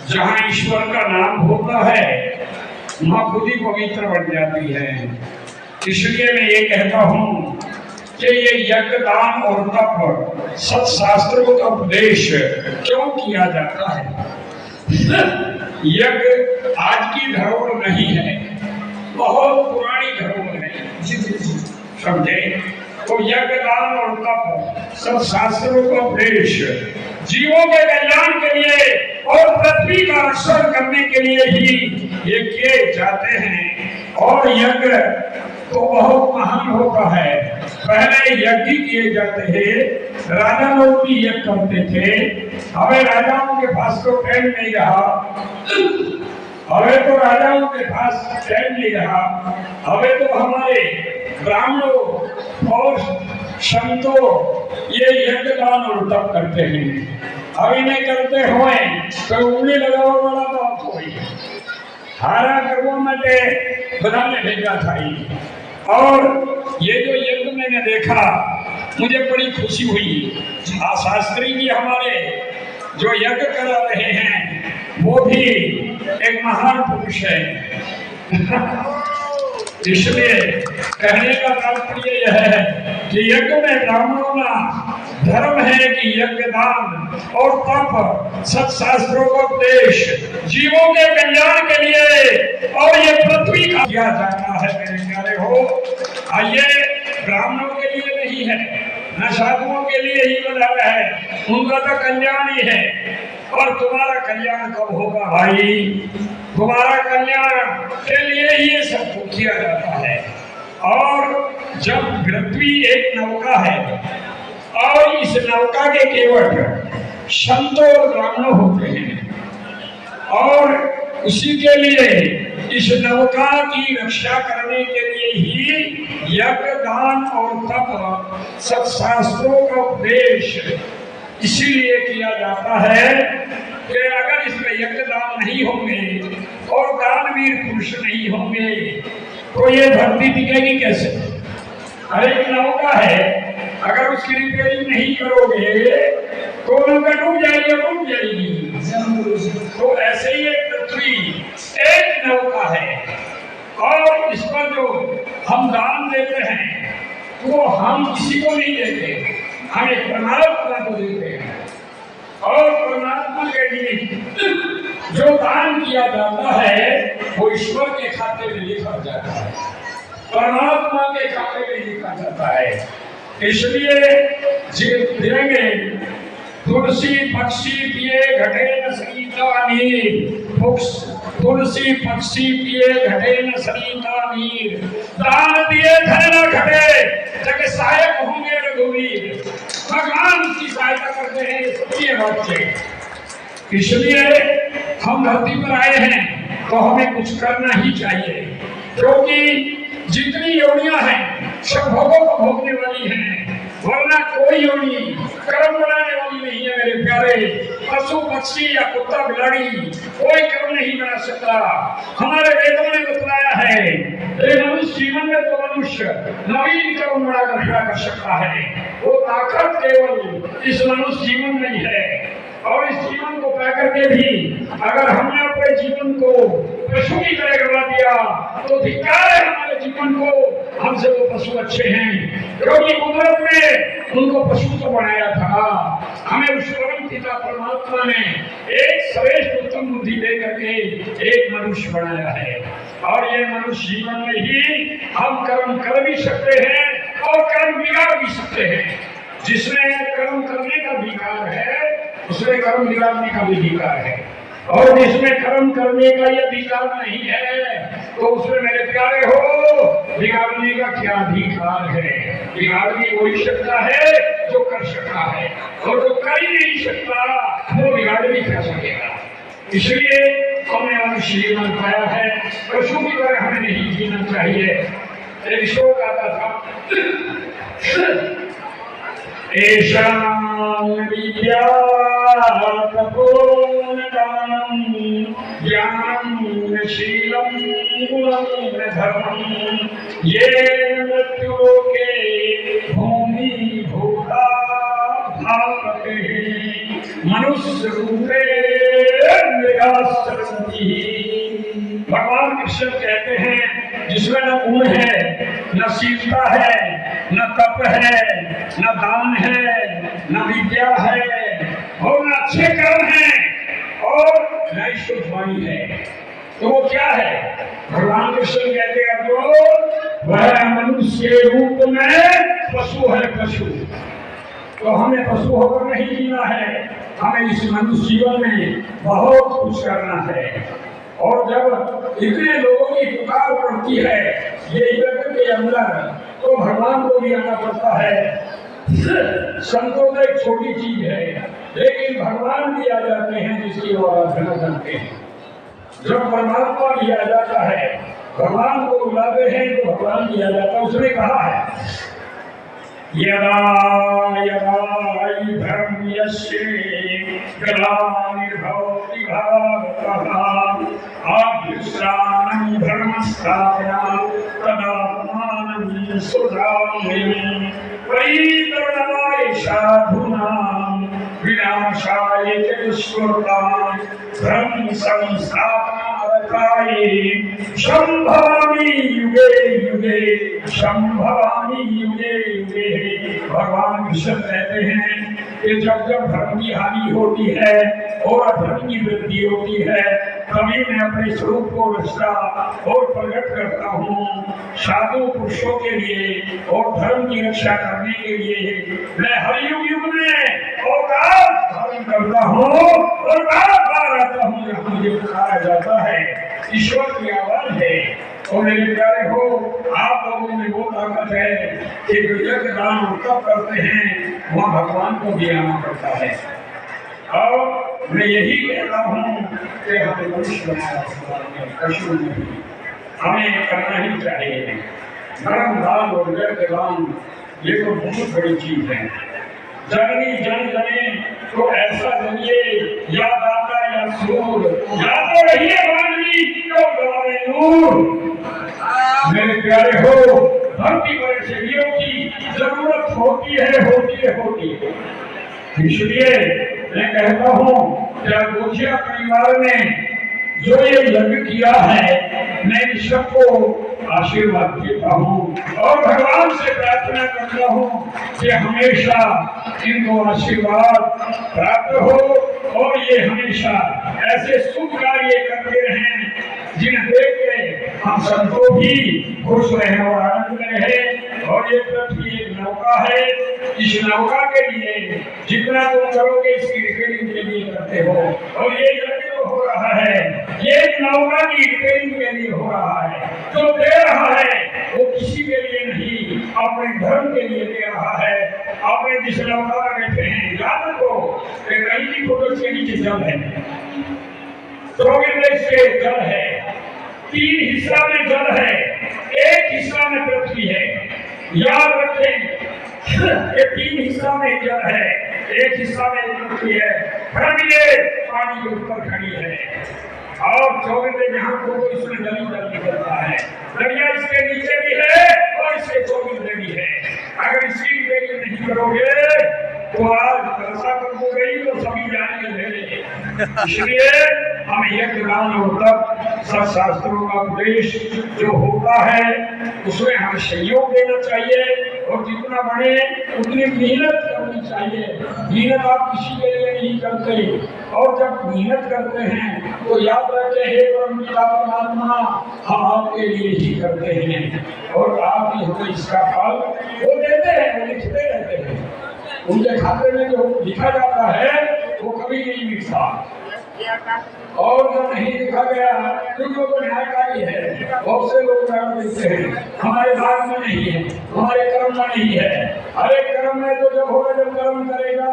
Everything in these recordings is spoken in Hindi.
जहाँ ईश्वर का नाम होता है वहाँ खुद ही पवित्र बन जाती है। इसलिए मैं ये कहता हूँ कि ये यज्ञ दान और तप सत्शास्त्रों का उपदेश क्यों किया जाता है। यज्ञ आज की धरोहर नहीं है, बहुत पुरानी धरोहर है, समझे। तो यज्ञ दान और तप सत्शास्त्रों का उपदेश जीवों के कल्याण के लिए और पृथ्वी का रक्षण करने के लिए ही ये किए जाते हैं। और यज्ञ तो बहुत महान होता है। पहले यज्ञ किए जाते थे, राजा लोग भी यज्ञ करते थे। हमें राजाओं के पास तो टाइम नहीं रहा, हमें तो राजाओं के पास टाइम नहीं रहा। हमें तो हमारे ब्राह्मणों और संतों ये यज्ञ दान और तप करते हैं। अभी नहीं करते हुए तो उंगली लगाओ वाला तो कोई हारा करवो में बनाने भेजा था। और ये जो यज्ञ मैंने देखा मुझे बड़ी खुशी हुई। शास्त्री जी हमारे जो यज्ञ करा रहे हैं वो भी एक महान पुरुष है। इसलिए कहने का तात्पर्य यह है कि यज्ञ में ब्राह्मणों का धर्म है कि यज्ञ दान और तप सत्शास्त्रों का उपदेश जीवों के कल्याण के लिए और ये पृथ्वी का किया जाता है। मेरे प्यारे हो, आइए ब्राह्मणों के लिए नहीं है, न साधुओं के लिए ही बना है, उनका तो कल्याण ही है। और तुम्हारा कल्याण कब होगा भाई? तुम्हारा कल्याण के लिए ये सब किया जाता है। और जब पृथ्वी एक नौका है और इस नौका के केवट संत और ब्राह्मण होते हैं और उसी के लिए इस नौका की रक्षा करने के लिए ही यज्ञ दान और तप सत्शास्त्रों का उपदेश इसीलिए किया जाता है कि अगर इसमें यज्ञ दान नहीं होंगे और दानवीर पुरुष नहीं होंगे तो ये धरती टिकेगी कैसे? हर एक नौका है, अगर उसकी रिपेयरिंग नहीं करोगे तो नौका डूब जाएगी। तो ऐसे ही एक पृथ्वी एक नौका है और इस पर जो हम दान देते हैं वो हम किसी को नहीं देते, हम एक परमात्मा को देते हैं। और नहीं। जो दान किया जाता है वो ईश्वर के खाते में लिखा जाता है, परमात्मा के खाते में लिखा जाता है। इसलिए देंगे तुलसी पक्षी पिए घटे न सरिता नीर, तुलसी पक्षी पिए घटे न सरिता नीर, दान दिए धन न घटे जग सहायक होंगे रघुवीर। भगवान की सहायता करते हैं ये बच्चे। इसलिए हम धरती पर आए हैं तो हमें कुछ करना ही चाहिए, क्योंकि जितनी योनियां हैं सब भोगों को भोगने वाली हैं, वरना कोई योनि कर्म बनाने वाली नहीं है मेरे प्यारे। पशु पक्षी या कुत्ता बिलाड़ी कोई कर्म नहीं बना सकता। हमारे वेदों ने बतलाया है मनुष्य जीवन में तो मनुष्य नवीन कर्म बनाकर खड़ा कर सकता है। वो ताकत केवल इस मनुष्य जीवन में ही है। और इस जीवन को पा करके भी अगर हमने अपने जीवन को पशु की तरह करवा दिया तो धिक्कार है हमारे जीवन को। हमसे वो पशु अच्छे हैं, क्योंकि कुदरत ने उनको पशु तो बनाया था। हमें उस परम पिता परमात्मा ने एक श्रेष्ठ उत्तम बुद्धि दे करके एक मनुष्य बनाया है। और ये मनुष्य जीवन में ही हम कर्म कर भी सकते हैं और कर्म बिगाड़ भी सकते हैं। जिसमें कर्म करने का अधिकार है उसमें कर्म बिगाड़ने का भी अधिकार है, और जिसमें कर्म करने का ये अधिकार नहीं है तो उसमें मेरे प्यारे हो बिगाड़ने का क्या अधिकार है। बिगाड़ने वही सकता है जो कर सकता है, और जो कर ही नहीं सकता वो बिगाड़ भी कर सकेगा। इसलिए हमने मनुष्य जीवन पाया है, पशु की तरह हमें नहीं जीना चाहिए। एक शोक आता था ऐशां विद्या तपोन दानं ज्ञानं शीलं गुणं धर्मं ये मृत्युलोके भूमि भूता भावते मनुष्य रूपे मृगास्त्रवती। भगवान कृष्ण कहते हैं जिसमें न गुण है, न शीलता है, न तप है, न दान है, न विद्या है, और न अच्छे कर्म है, और न शुद्ध वाणी है, तो वो क्या है? भगवान कृष्ण कहते हैं तो वह मनुष्य के रूप में पशु है, पशु। तो हमें पशु होकर नहीं जीना है, हमें इस मनुष्य जीवन में बहुत कुछ करना है। और जब इतने लोगों की पुकार पड़ती है ये जगत के अंदर, तो भगवान को भी आना पड़ता है। संतों तो एक छोटी चीज है, लेकिन भगवान भी आ जाते हैं जिसकी वो आराधना करते हैं। जब परमात्मा भी आ जाता है, भगवान को बुलाते हैं तो भगवान भी आ जाता है। उसने कहा है यदा यदा धर्मस्य ग्लानिर्भवति भारतः अभ्युत्थानं धर्मस्थापनाय तदात्मानं सुधाम्यहं परित्राणाय साधूनां विनाशाय च दुष्कृतां धर्म संस्थापनार्थाय संभवामि युगे युगे, संभवामि युगे युगे। भगवान कृष्ण कहते हैं कि जब जब धर्म की हानि होती है और अधर्म की वृद्धि होती है तभी मैं अपने स्वरूप को रचता और प्रकट करता हूँ। साधु पुरुषों के लिए और धर्म की रक्षा करने के लिए मैं हर युग युग में अवतार धारण करता हूँ और बार बार आता हूँ जहाँ मुझे पुकारा जाता है। ईश्वर की आवाज है। और मेरे प्यारे हो, आप लोगों में वो ताकत है कि जो यज्ञ दान तब करते हैं वहाँ भगवान को भी आना पड़ता है। और मैं यही कहता हूँ कि हमें मनुष्य बनाया पशु नहीं, हमें करना ही चाहिए। धर्म दान और यज्ञ दान ये तो बहुत बड़ी चीज है। जननी जन जने तो ऐसा जनिए या दाता या सूर, या तो रहिए मानवी क्यों गवाए नूर। मेरे प्यारे हो, धरती पर ऐसे वीरों की जरूरत होती है। इसलिए मैं कहता हूँ कि गोजिया परिवार ने जो ये यज्ञ किया है मैं इन सबको आशीर्वाद देता हूँ और भगवान से प्रार्थना करता हूँ कि हमेशा इनको आशीर्वाद प्राप्त हो और ये हमेशा हमेशा ऐसे शुभ कार्य करते रहें जिन्हें देख के हम सबको भी खुश रहें और आनंद में रहें। और ये पृथ्वी एक नौका है, इस नौका के लिए जितना तुम करोगे इसकी रिपेयरिंग के लिए करते हो। और ये जो हो रहा है ये नौका की रिपेयरिंग के लिए हो रहा है। जो दे रहा है वो किसी के लिए नहीं, अपने धर्म के लिए दे रहा है। अपने जिस नौका में बैठे हैं याद रखो कि कहीं की फोटो के नीचे जल है, के जल है, 3 हिस्सा में जल है, 1 हिस्सा में पृथ्वी है। याद रखें ये 3 हिस्सा में जल है, 1 हिस्सा में पृथ्वी है, फिर ये पानी के ऊपर खड़ी है। और 24 जहां को इसमें जल निकलता है, दरिया इसके नीचे भी है और इसके 24 भी है। अगर इसकी रिपेयरिंग नहीं करोगे तो आज वर्षा कब हो गई तो सभी जाएंगे मेरे। इसलिए हम यज्ञ दान और तप सब शास्त्रों का उपदेश जो होता है उसमें हमें सहयोग देना चाहिए और जितना बढ़े उतनी मेहनत करनी चाहिए। मेहनत आप किसी के लिए नहीं करते, और जब मेहनत करते हैं तो याद रखें हे परमपिता परमात्मा हम आपके लिए ही करते हैं और आप ही हमें इसका फल वो देते हैं, वो लिखते रहते हैं। उनके खाते में जो लिखा जाता है वो कभी नहीं मिलता, और जो नहीं लिखा गया क्योंकि वो न्यायकारी है। बहुत से लोग देते हैं हमारे भाग में नहीं है, हमारे कर्म में नहीं है। अरे कर्म में तो जब होगा जब कर्म करेगा,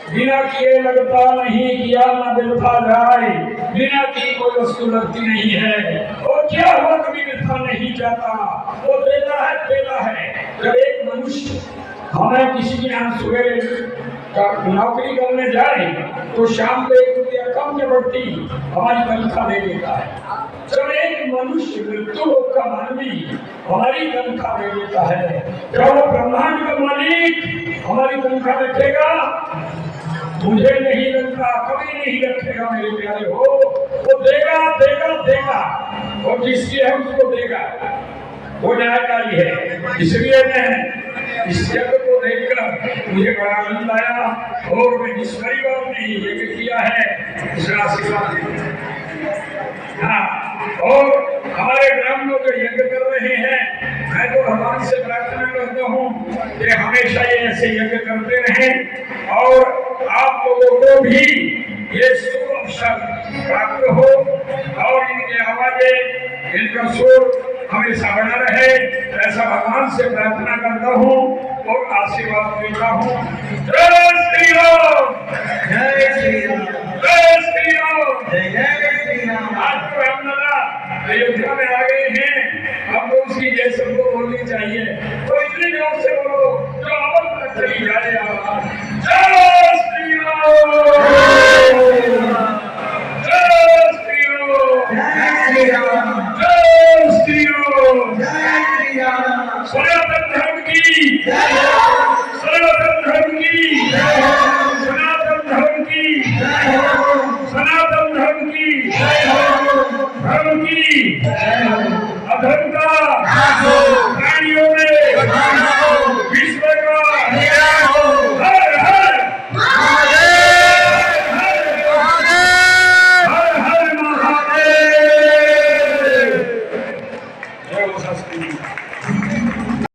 बिना किए लगता नहीं, किया न व्यर्था जाए, बिना की कोई वस्तु लगती नहीं है। और क्या हुआ कभी व्यर्था नहीं जाता, वो देता है। जब एक मनुष्य हमें किसी के यहाँ सुबह नौकरी करने जाए तो शाम को 1 रुपया कम के बढ़ती हमारी तनख्वाह दे देता है। जब एक मनुष्य मृत्यु का मानवी हमारी तनख्वाह दे देता है, जब वो ब्रह्मांड का मालिक हमारी तनख्वाह रखेगा, मुझे नहीं लगता कभी नहीं रखेगा मेरे प्यारे हो। वो देगा देगा देगा और जिसकी है उसको देगा, वो न्यायकारी है। इसलिए मैं इस यज्ञ को देखकर मुझे बड़ा आनंद आया और मैं जिस परिवार ने यज्ञ किया है उसका आशीर्वाद। हाँ, और हमारे ग्राम में जो यज्ञ कर रहे हैं मैं तो भगवान से प्रार्थना करता हूँ कि हमेशा ये ऐसे यज्ञ करते रहें और आप लोगों को भी ये शुभ अवसर प्राप्त हो और इनकी आवाजें इनका सुर हमेशा बना रहे, ऐसा भगवान से प्रार्थना करता हूँ और आशीर्वाद देता हूँ। जय श्री राम, जय श्री राम, जय श्री राम, जय श्री राम। आज तो हम अयोध्या में आ गए हैं, अब तो उसकी जय सबको बोलनी चाहिए, तो इतनी जोर से बोलो जो आवाज तक चली जाए।